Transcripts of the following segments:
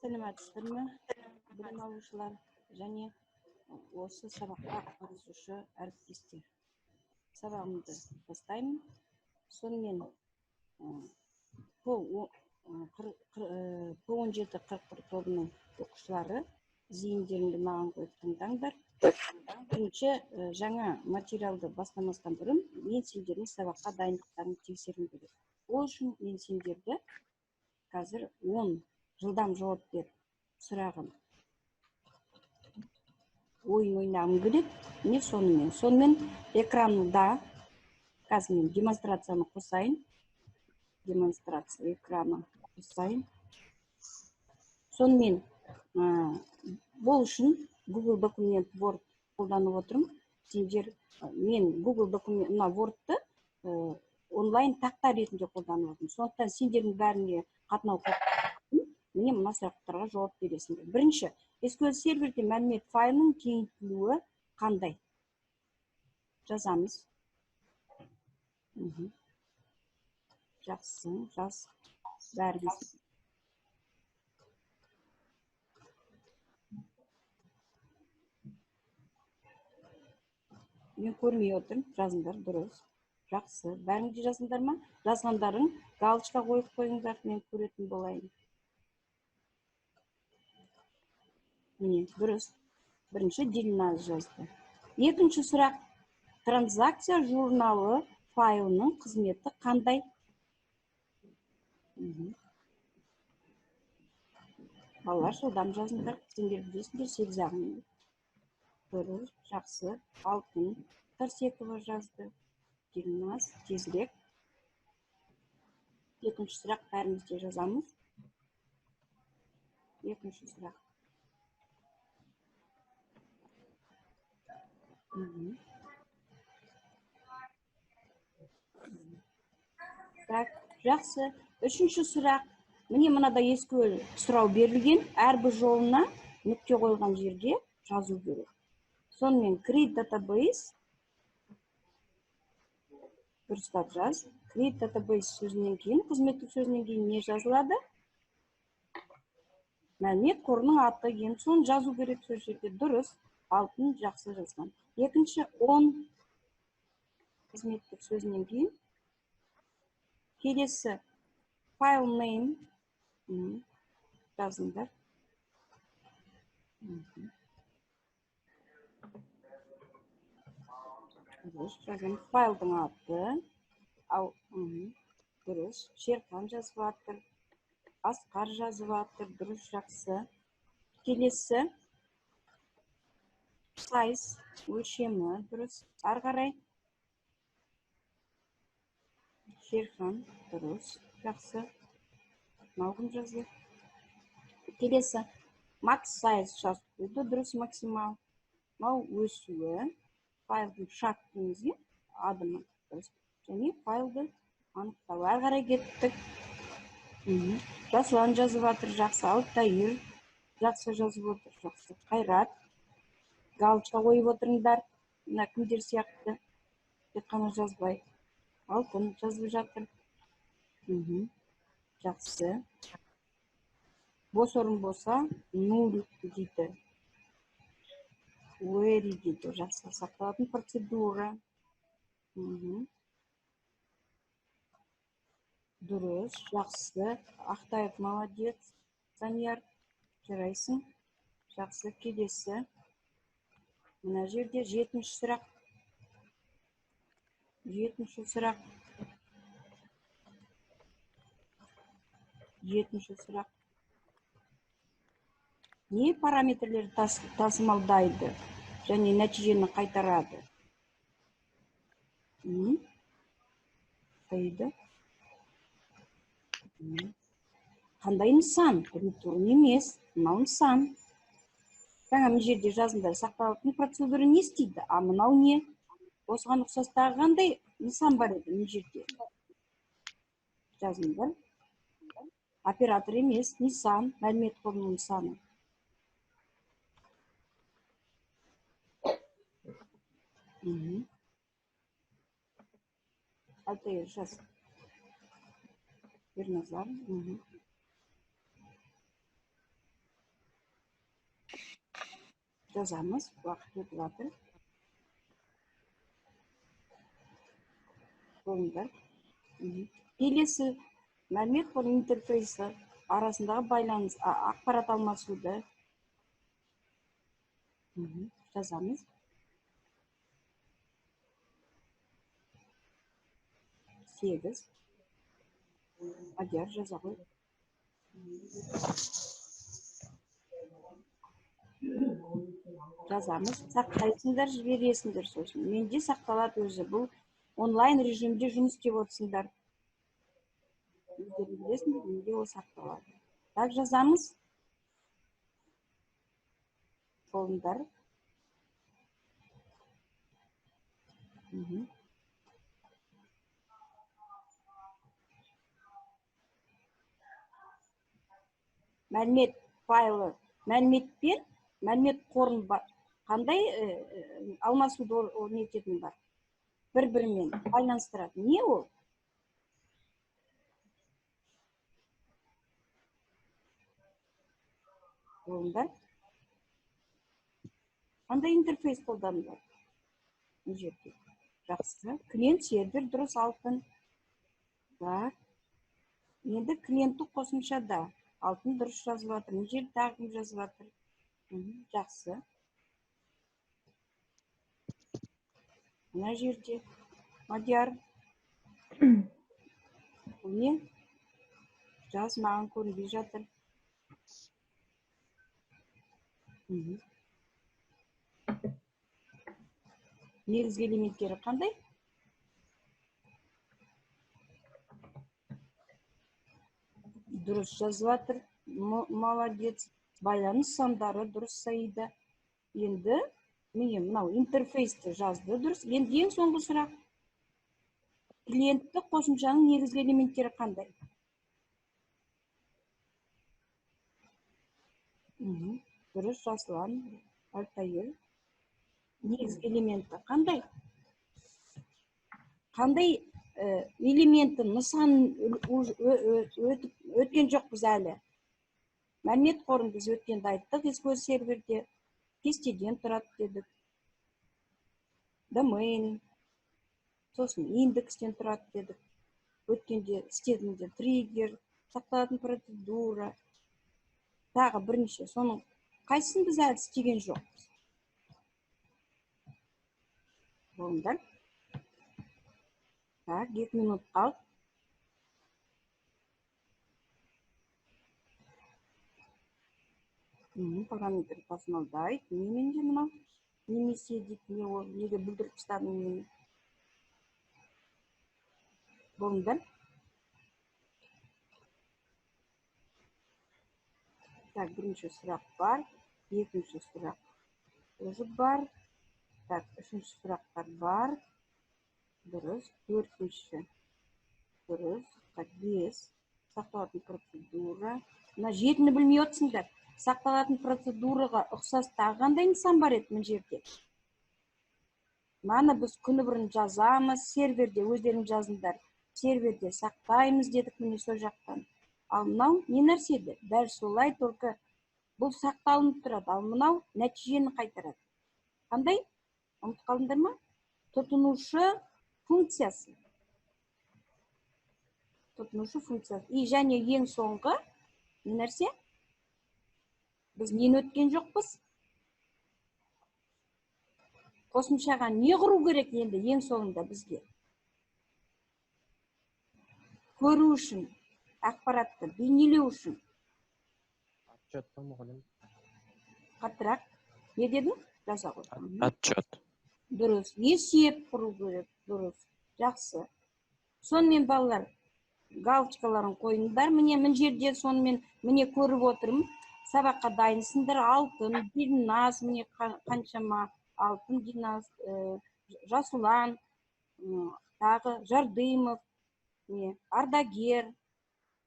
Сәлеметсіздерме, білім алушылар және осы сабаққа қатысушы әріптестер. Сабағымды бастаймын. Сонымен P17-41 тобының оқушылары зейіндеріңді маған қойып тыңдаңдар. Бірінші жаңа материалды бастамастан бұрын мен сендердің сабаққа дайындықтарын тексеру керек. Ол үшін мен сендерді қазір 10 жылдам жауап бер сұрағын ойын ойнағым керек. Не сонымен экранында қазір мен демонстрацияны қосайын. Демонстрация экраны қосайын. Сонымен бұл үшін Google документ Word қолданып отырмын. Сендер мен Google документ Word'ты онлайн тақта ретінде қолданып отырмын. Сондықтан сендердің бәріне қатынау міне мына сұрақтарға жауап бересіңдер. Бірінші, SQL серверде мәлімет файлының кеңейтілуі қандай? Жазамыз. Жақсы, жаз. Бәріміз. Мен көрмей отырмын, жазыңдар, дұрыс. Жақсы, бәріңде жазыңдар ма? Жазғандарың галочка қойып қойыңдар, мен көретін болайын. Міне, дұрыс. Бірінші Дильназ жазды. Екінші сұрақ. Транзакция журналы файлының қызметі қандай? Балалар, жылдам жазыңдар. Сендер білесіңдер, 8 ағын. Дұрыс, жақсы. Алтын Тарсекова жазды. Дильназ, тезірек. Екінші сұрақ бәрімізде жазамыз. Екінші сұрақ. Так, жақсы. Үшінші сұрақ. Міне мынада SQL сұрау берілген. Әрбір жолына нүкте қойылған жерге жазу керек. Сонымен create database. Дұрыстап жаз. Create database сөзінен кейін, қызметтік сөзінен кейін не жазылады? Мәлімет қорының аты, ең соң жазу керек сөз жерде. Дұрыс. Алтын жақсы жазған. Екінші, on қызметтік сөзінен кейін. Келесі file name жазыңдар. Дұрыс, жазым файлдың аты. Дұрыс, Шерхан жазып атыр. Асқар жазып атыр. Дұрыс, жақсы. Келесі size өлшемі. Дұрыс. Ары қарай. Шерхан. Дұрыс, жақсы. Малғын жазды. Келесі max size жазып қойды. Дұрыс, максимал. Мынау өсуі. Файлдың шарттыңызге адымы. Және файлды анықтау. Ары қарай кеттік. Жасұлан жазып атыр. Жақсы. Алтайыр жақсы жазып отыр. Жақсы. Қайрат. Галочка қойып отырыңдар. Мына кімдер сияқты. Тек қана жазбай. Алтын жазып жатыр. Жақсы. Бос орын болса, 0 дейді. Query дейді. Жақсы. Сақталатын процедура. Дұрыс. Жақсы. Ақтаев молодец. Санияр. Жарайсың. Жақсы. Келесі. Мына жерде 7-ші сұрақ. 7-ші сұрақ. 7-ші сұрақ. Не параметрлер тасымалдайды және нәтижені қайтарады? Қайды. Қандай нысан? Турын емес. Мынау нысан. Жаңа мына жерде жазыңдар. Сақталатын процедура не істейді? А мынау не? Осыған ұқсастағы қандай нысан бар еді мына жерде? Жазыңдар. Оператор емес, нысан, мәлімет қорының нысаны. Алтайыр жаз. Ерназар. жазамыз, уақыт өтіп жатыр. Болыңдар. Келесі мәлімет қор интерфейсі арасындағы байланыс, ақпарат алмасуды жазамыз. Сегіз. Мадияр жаза ғой. Жазамыз. Сақтайсыңдар, жібересіңдер сосын. Менде сақталады өзі. Бұл онлайн режимде жұмыс істеп отырсыңдар. Өздерің білесіңдер, менде ол сақталады. Так жазамыз. Болыңдар. Мәлімет файлы, мәліметпен, мәлімет қорын қандай алмасуды нететін бар. Бір-бірімен байланыстырады. Не ол? Болыңдар. Қандай интерфейс қолданылады? Бұл жерде. Жақсы. Клиент сервер дұрыс алтын. Так. Енді клиенттік қосымшада алтын дұрыс жазып жатыр. Мына жерде тағы жазып жатыр. Жақсы. Мына жерде Мадияр. Бұл не? Жаз маған көрінбей жатыр. Негізгі элементтері қандай? Дұрыс жазып жатыр. Молодец. Байланыс сандары дұрыс Саида. Енді мынау интерфейсті жазды дұрыс. Енді ең соңғы сұрақ. Клиенттік қосымшаның негізгі элементтері қандай? Дұрыс Жаслан, Алтайыр. Негізгі элементі қандай? Қандай элементі нысан өткен жоқ біз әлі. Мәлімет қорын біз өткенде айттық, SQL серверде кестеден тұрады дедік. Домен, сосын индекстен тұрады дедік. Өткенде істедіңде триггер, сақталатын процедура, тағы бірнеше. Соның қайсысын біз әлі істеген жоқпыз? Болыңдар. Так, 2 минут қалды. Параметр тасымалдайды. Неменде мынау? Немесе дейді, неге бүлдіріп тастадың мені? Болыңдар. Так, бірінші сұрақ бар. Екінші сұрақ өзі бар. Так, үшінші сұрақтар бар. Дұрыс. Төртінші. Дұрыс. Так, 5. Сақталатын процедура. Мына жетіні білмей отырсыңдар. Сақталатын процедураға ұқсас тағы қандай нысан бар еді мына жерде? Мана біз күні бұрын жазамыз, серверде өздерің жазыңдар. Серверде сақтаймыз дедік міне сол жақтан. Ал мынау не нәрседі? Дәл солай, только бұл сақталынып тұрады. Ал мынау нәтижені қайтарады. Қандай? Ұмытып қалдыңдар ма? Тұтынушы функциясы. Тұтынушы функциясы. И және ең соңғы не нәрсе? Біз нені өткен жоқпыз? Қосымшаға не құру керек енді ең соңында бізге? Көру үшін, ақпаратты бейнелеу үшін. Отчет мұғалім. Қаттырақ. Не дедің? Жаза ғой. Отчет. Дұрыс. Есеп құру керек. Дұрыс. Жақсы. Сонымен балалар, галочкаларын қойыңдар. Міне жерде сонымен міне көріп отырмын. Сабаққа дайынсыңдар. Алтын, Дильназ, міне қаншама алтын, Дильназ, Жасулан, тағы Жардымов, Ардагер,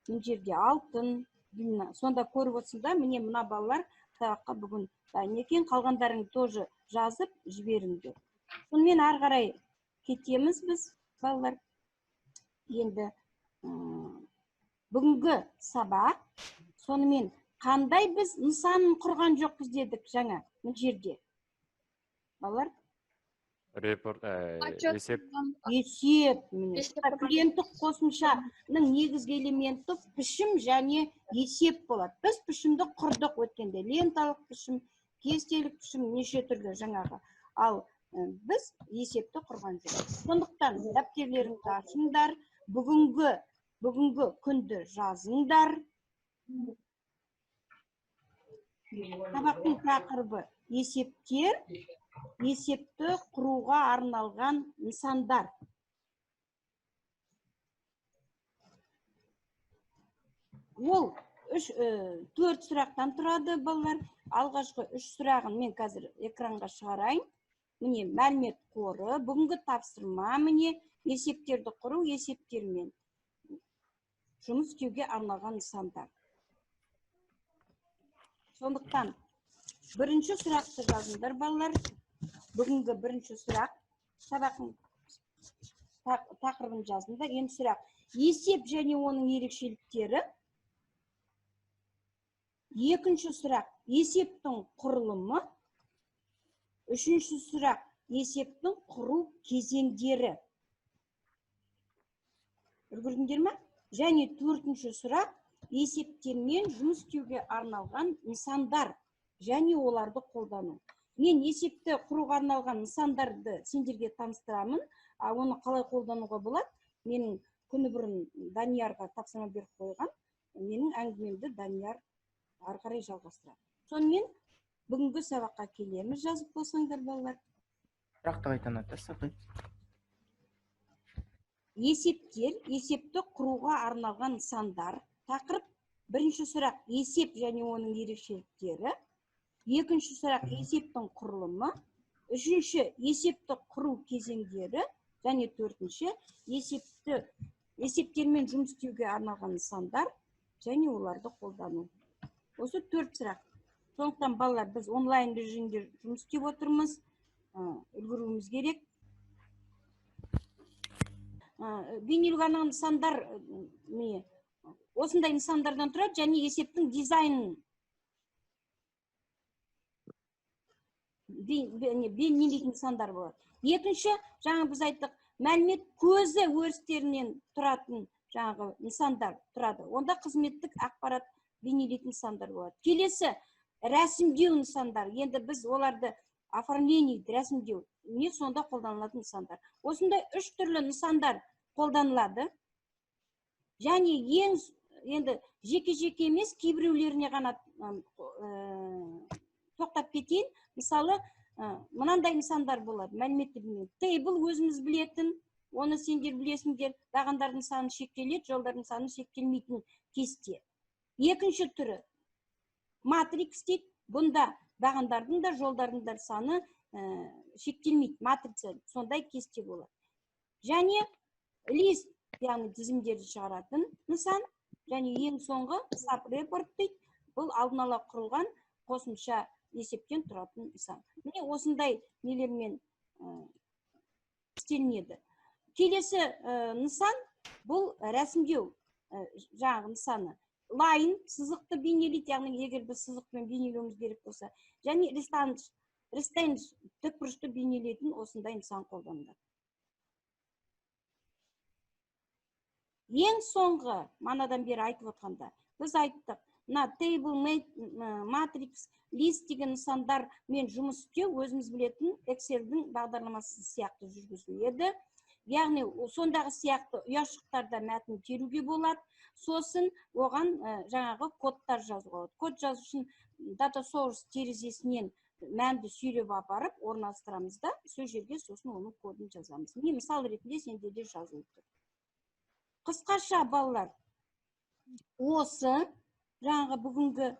міне жерде алтын, Дильназ. Сонда көріп отырсыңдар. Міне мына балалар сабаққа бүгін дайын екен. Қалғандарың тоже жазып жіберіңдер. Сонымен ары қарай кетеміз біз, балалар. Енді бүгінгі сабақ сонымен қандай біз нысанын құрған жоқпыз дедік жаңа. мына жерде. Балалар, Репорт, есеп. есеп, міне. Клиенттік қосымшаның негізгі элементі пішім және есеп болады. Біз пішімді құрдық өткенде. Ленталық пішім, кестелік пішім, неше түрлі жаңағы. Ал біз есепті құрған жоқ. Сондықтан дәптерлеріңізді ашыңдар, бүгінгі күнді жазыңдар. Сабақтың тақырыбы есептер, есепті құруға арналған нысандар. Ол 4 сұрақтан тұрады, балалар. Алғашқы 3 сұрағын мен қазір экранға шығарайын. Міне, мәлімет қоры, бүгінгі тапсырма, міне, есептерді құру, есептермен жұмыс істеуге арналған нысандар. Сондықтан, бірінші сұрақты жазыңдар, балалар. Бүгінгі бірінші сұрақ, сабақтың тақырыбын жазыңдар. Енді сұрақ, есеп және оның ерекшеліктері. Екінші сұрақ, есептің құрылымы. Үшінші сұрақ, есептің құру кезеңдері. Үлгірдіңдер ме? Және төртінші сұрақ, есептермен жұмыс істеуге арналған нысандар және оларды қолдану. Мен есепті құруға арналған нысандарды сендерге таныстырамын. Оны қалай қолдануға болады? Менің күні бұрын Даниярға тапсырма беріп қойған. Менің әңгімемді Данияр ары қарай жалғастырады. Сонымен бүгінгі сабаққа келеміз, жазып болсаңдар, балалар. Сұрақты қайтадан айтасыз? Есептер, есепті құруға арналған нысандар. Тақырып: бірінші сұрақ, есеп және оның ерекшеліктері. Екінші сұрақ, есептің құрылымы. Үшінші, есепті құру кезеңдері. Және төртінші, есептермен жұмыс істеуге арналған нысандар және оларды қолдану. Осы 4 сұрақ. Сондықтан, балалар, біз онлайн режимде жұмыс істеп отырмыз. Үлгеруіміз керек. Бейнелеуге арналған нысандар осындай нысандардан тұрады, және есептің дизайнын бейнелейтін нысандар болады. Екінші, жаңа біз айттық, мәлімет көзі өрістерінен тұратын жаңағы нысандар тұрады. Онда қызметтік ақпарат бейнелейтін нысандар болады. Келесі, рәсімдеу нысандар. Енді біз оларды оформление, рәсімдеу, не сонда қолданылатын нысандар. Осындай 3 түрлі нысандар қолданылады. Және енді жеке-жеке емес, кейбіреулеріне ғана тоқтап кетейін. Мысалы, мынандай нысандар болады. Мәліметті білмейді. Тейбл өзіміз білетін, оны сендер білесіңдер, бағандардың саны шектеледі, жолдардың саны шектелмейтін кесте. Екінші түрі матрикс дейді. Бұнда бағандардың да жолдардың да саны шектелмейді. Матрица, сондай кесте болады. Және лист, яғни тізімдерді шығаратын нысан. Және ең соңғы сабрепорт дейді. Бұл алдын ала құрылған қосымша есептен тұратын нысан. Міне осындай нелермен істелінеді. Келесі нысан бұл рәсімдеу жаңағы нысаны. Лайн, сызықты бейнелейді, яғни егер біз сызықпен бейнелеуіміз керек болса. Және рестенж, тікбұрышты бейнелейтін осындай нысан қолданылады. Ең соңғы, манадан бері айтып отқанда, біз айттық, table, matrix, list деген нысандар мен жұмыс істеу өзіміз білетін Excel-дің бағдарламасы сияқты жүргізіледі. Яғни сондағы сияқты ұяшықтарда мәтін теруге болады. Сосын оған жаңағы кодтар жазуға болады. Код жазу үшін data source терезесінен мәнді сүйреп апарып орналастырамыз да, сол жерге сосын оның кодын жазамыз. Міне мысал ретінде сенде де жазылып тұр. Қысқаша, балалар, осы жаңағы бүгінгі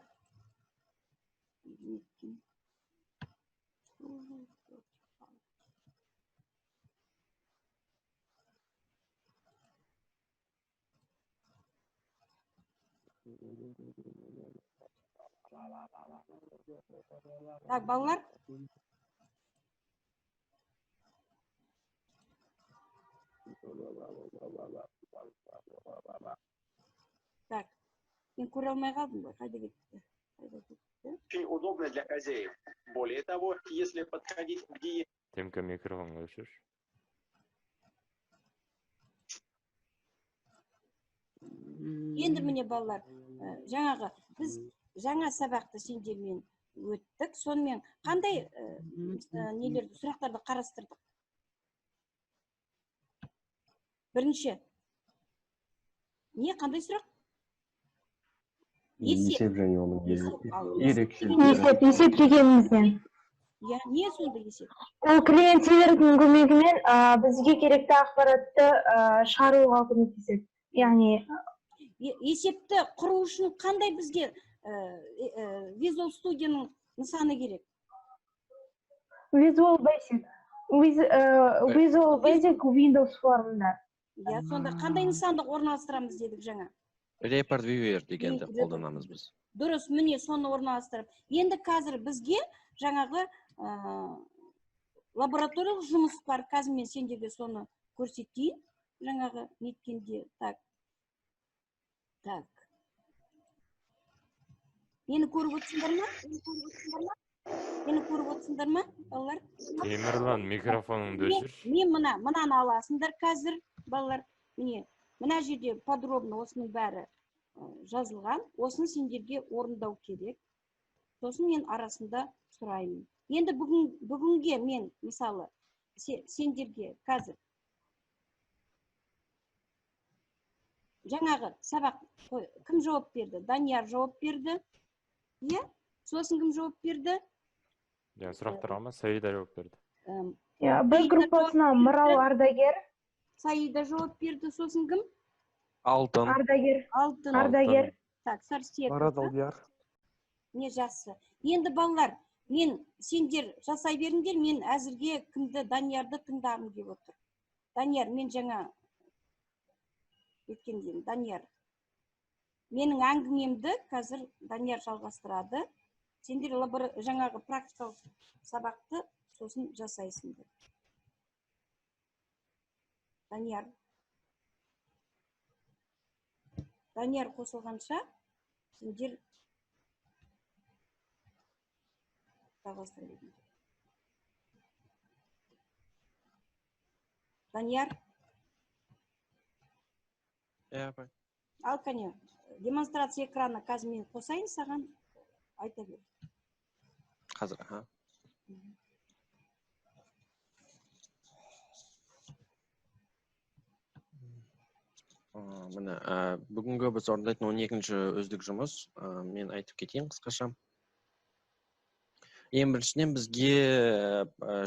так, балалар, так, мен көре алмай қалдым ғой, қайда кетті? Очень удобно для хозяев. Более того, если подходить к Тимка микрофон өшір. Енді міне балалар, жаңағы біз жаңа сабақты сендермен өттік, сонымен қандай нелерді, сұрақтарды қарастырдық? Бірінші, не қандай сұрақ? Есеп және оның Есеп. Есеп дегенімізден. Я, не сонда есеп? Ол клиенттердің көмегімен бізге керекті ақпаратты шығаруға көмектеседі. Яғни Есепті құру үшін қандай бізге Visual Studio'ның нысаны керек? Visual Basic Windows формында. Я, сонда қандай нысанды орналастырамыз дедік жаңа? Report Viewer дегенді қолданамыз біз. Дұрыс, міне соны орналастырып. Енді қазір бізге жаңағы лабораториялық жұмыс бар. Қазір мен сендерге соны көрсетейін. Жаңағы неткенде. Так. Мені көріп отырсыңдар ма? Мені көріп отырсыңдар ма, балалар? Темірлан, микрофоныңды өшір. Мен мынаны аласыңдар қазір, балалар. Міне, мына жерде подробно осының бәрі жазылған. Осыны сендерге орындау керек. Сосын мен арасында сұраймын. Енді бүгінге мен, мысалы, сендерге қазір жаңағы сабақ кім жауап берді? Данияр жауап берді. Иә? Сосын кім жауап берді? Сұрақтарға ма? Саида жауап берді. Бір группасына Мырау Ардагер. Саида жауап берді. Сосын кім? Алтын. Ардагер. Так, Сарсия. Марат Алдияр. Не жақсы. Енді балалар, мен сендер жасай беріңдер, мен әзірге кімді Даниярды тыңдағым келіп отыр. Данияр, мен жаңа өткенден, Данияр. Менің әңгімемді қазір Данияр жалғастырады. Сендер жаңағы практикалық сабақты сосын жасайсыңдар. Данияр қосылғанша сендер жалғастыра беріңдер. Данияр. Ал, кәне, демонстрация экраны қазір мен қосайын саған, айта бер. Қазір, Міне, бүгінгі біз орындайтын 12-ші өздік жұмыс. Мен айтып кетейін қысқаша. Ең біріншіден бізге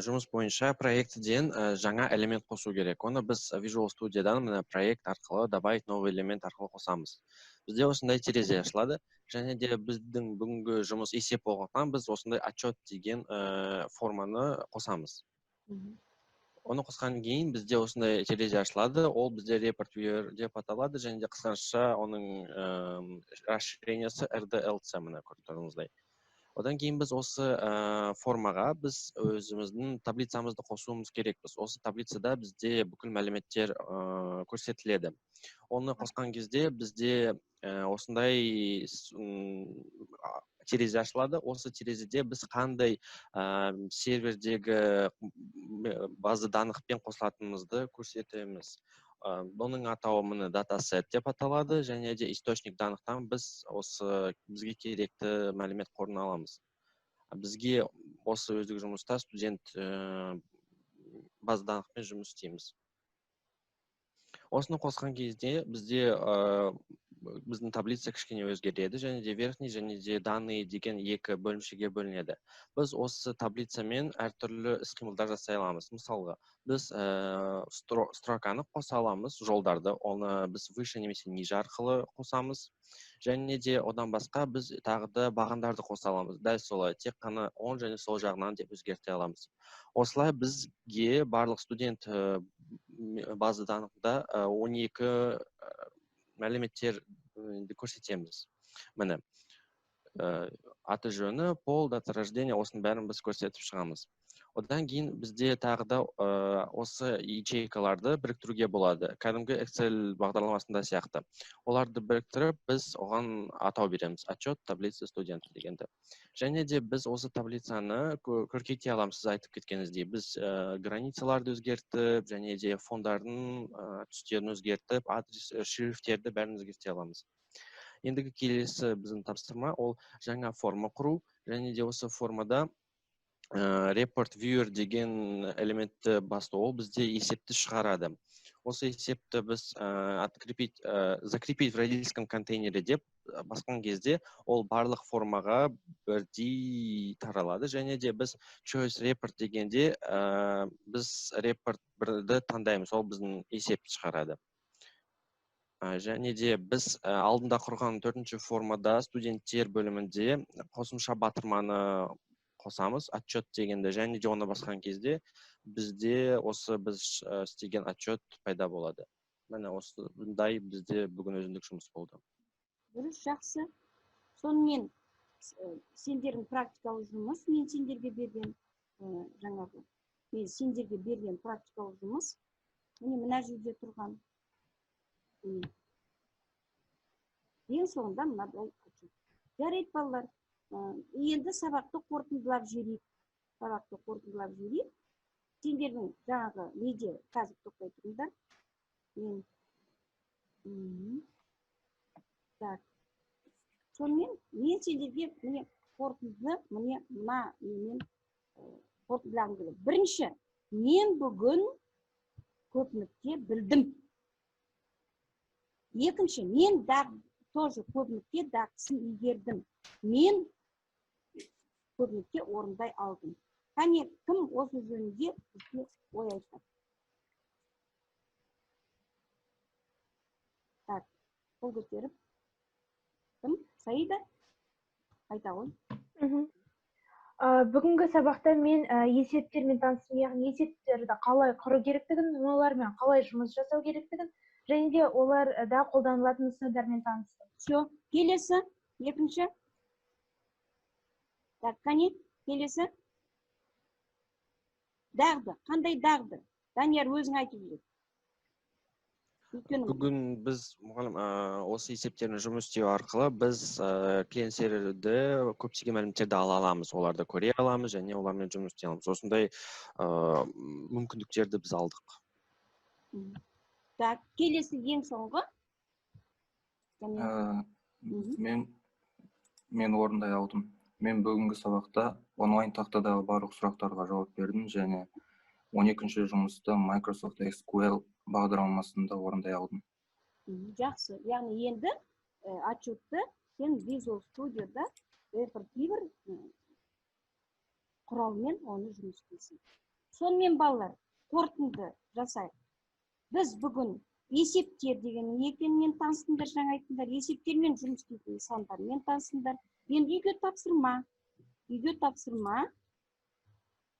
жұмыс бойынша проектіден жаңа элемент қосу керек. Оны біз Visual Studio'дан проект арқылы, добавить новый элемент арқылы қосамыз. Бізде осындай терезе ашылады. Және де біздің бүгінгі жұмыс есеп болғандықтан біз осындай отчет деген форманы қосамыз. Оны қосқан кейін бізде осындай терезе ашылады. Ол бізде Report Viewer деп аталады. Және де қысқаша оның расширениясы RDLC мына көріп тұрғаныңыздай. Одан кейін біз осы формаға біз өзіміздің таблицамызды қосуымыз керекпіз. Осы таблицада бізде бүкіл мәліметтер көрсетіледі. Оны қосқан кезде бізде осындай терезе ашылады. Осы терезеде біз қандай сервердегі база данықпен қосылатынымызды көрсетеміз. Оның атауы міне датасет деп аталады, және де источник данықтан біз осы бізге керекті мәлімет қорын аламыз. Бізге осы өздік жұмыста студент база данықпен жұмыс істейміз. Осыны қосқан кезде бізде біздің таблица кішкене өзгереді, және де верхний және де данные деген екі бөлімшеге бөлінеді. Біз осы таблицамен әртүрлі іс-қимылдар жасай аламыз. Мысалға, біз строканы қоса аламыз, жолдарды, оны біз выше немесе ниже арқылы қосамыз. Және де одан басқа біз тағы да бағандарды қоса аламыз. Дәл солай, тек қана оң және сол жағынан деп өзгерте аламыз. Осылай бізге барлық студент база данықта 12 мәліметтер көрсетеміз. Міне, аты жөні, пол, дата рождения, осының бәрін біз көрсетіп шығамыз. Одан кейін бізде тағы да осы ячейкаларды біріктіруге болады. Кәдімгі Excel бағдарламасында сияқты. Оларды біріктіріп, біз оған атау береміз. Отчет таблица студент дегенді. Және де біз осы таблицаны көркейте аламыз, сіз айтып кеткеніңіздей. Біз границаларды өзгертіп, және де фондардың түстерін өзгертіп, адрес, шрифтерді бәрін өзгерте аламыз. Ендігі келесі біздің тапсырма ол жаңа форма құру, және де осы формада report viewer деген элементті басты, ол бізде есепті шығарады. Осы есепті біз закрепить в родительском контейнере деп басқан кезде ол барлық формаға бірдей таралады. Және де біз choice report дегенде біз report бірді таңдаймыз, ол біздің есепті шығарады. Және де біз алдында құрған 4-ші формада студенттер бөлімінде қосымша батырманы қосамыз, отчет дегенде, және де оны басқан кезде бізде осы біз істеген отчет пайда болады. Міне осындай бізде бүгін өзіндік жұмыс болды. Дұрыс, жақсы. Сонымен сендердің практикалық жұмыс, мен сендерге берген практикалық жұмыс, мына жерде тұрған. Ең соңында мынадай отчет. Жарайды, балалар. Енді сабақты қорытындылап жіберейік. Сендердің жаңағы неде қазір тоқтай тұрыңдар. Так. Сонымен мен сендерге міне қорытындыны мына қорытындылағым келеді. Бірінші, мен бүгін көп нүкте білдім. Екінші, мен тоже көп нүкте дағдысын игердім. Мен көп нүкте орындай алдым. Қане, кім осы жөнінде бізге ой айтады? Так, қол көтеріп. Кім? Саида? Айта ғой. Бүгінгі сабақта мен есептермен таныстым, яғни есептерді қалай құру керектігін, олармен қалай жұмыс жасау керектігін, және де оларда қолданылатын нысандармен таныстым. Все, келесі, екінші. Так, қане, келесі. Дағды, қандай дағды? Данияр өзің айтып жүр. Бүгін біз осы есептерін жұмыс істеу арқылы біз клиенттерді көптеген мәліметтерді ала аламыз, оларды көре аламыз және олармен жұмыс істей аламыз. Осындай мүмкіндіктерді біз алдық. Так, келесі ең соңғы. Мен орындай алдым. Мен бүгінгі сабақта онлайн тақтадағы барлық сұрақтарға жауап бердім және 12-ші жұмысты Microsoft SQL бағдарламасында орындай алдым. Жақсы. Яғни енді отчетты сен Visual Studio'да report viewer құралмен оны жұмыс істейсің. Сонымен балалар, қорытынды жасайық. Біз бүгін есептер деген екенмен таныстыңдар, жаңа айттыңдар, есептермен жұмыс істейтін нысандармен таныстыңдар. Енді үйге тапсырма.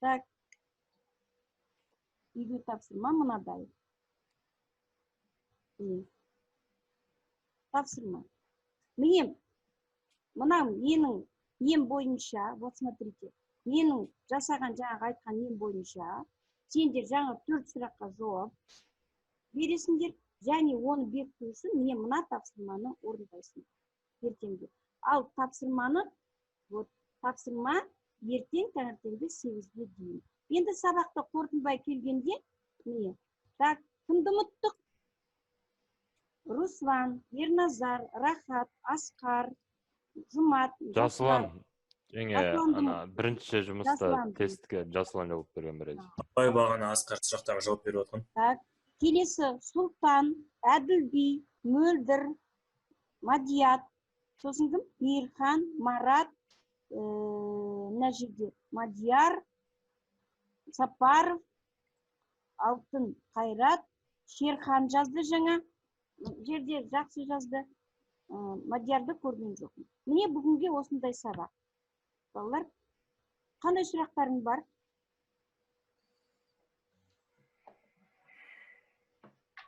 Так. Үйге тапсырма мынадай. Тапсырма. Мына менің ем бойынша, вот смотрите, менің жасаған жаңағы айтқан ем бойынша, сендер жаңа 4 сұраққа жауап бересіңдер, және оны бекіту үшін мына тапсырманы орындайсың ертеңге. Ал тапсырма ертең таңертеңгі 8-ге дейін. Енді сабақты қорытындылай келгенде, так, кімді ұмыттық? Руслан, Ерназар, Рахат, Асқар, Жұмат. Жасұлан, бірінші жұмыста тестке Жасұлан жауап берген біреді. Абай бағана Асқар сұрақтарға жауап беріп отқан. Так, келесі Сұлтан, Әділби, Мөлдір, Мадият, сосын кім? Мейірхан, Марат, мына жерде Мадияр, Сапаров, Алтын Қайрат, Шерхан жазды жаңа, жерде жақсы жазды, Мадиярды көрген жоқпын. Міне бүгінге осындай сабақ. Балалар, қандай сұрақтарың бар?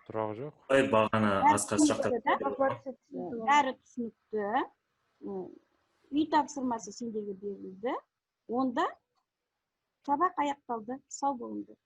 Сұрақ жоқ. Бағана Асқар сұрақтар. Бәрі түсінікті. Үй тапсырмасы сендерге берілді. Онда Сабақ аяқталды. Сау болыңдар.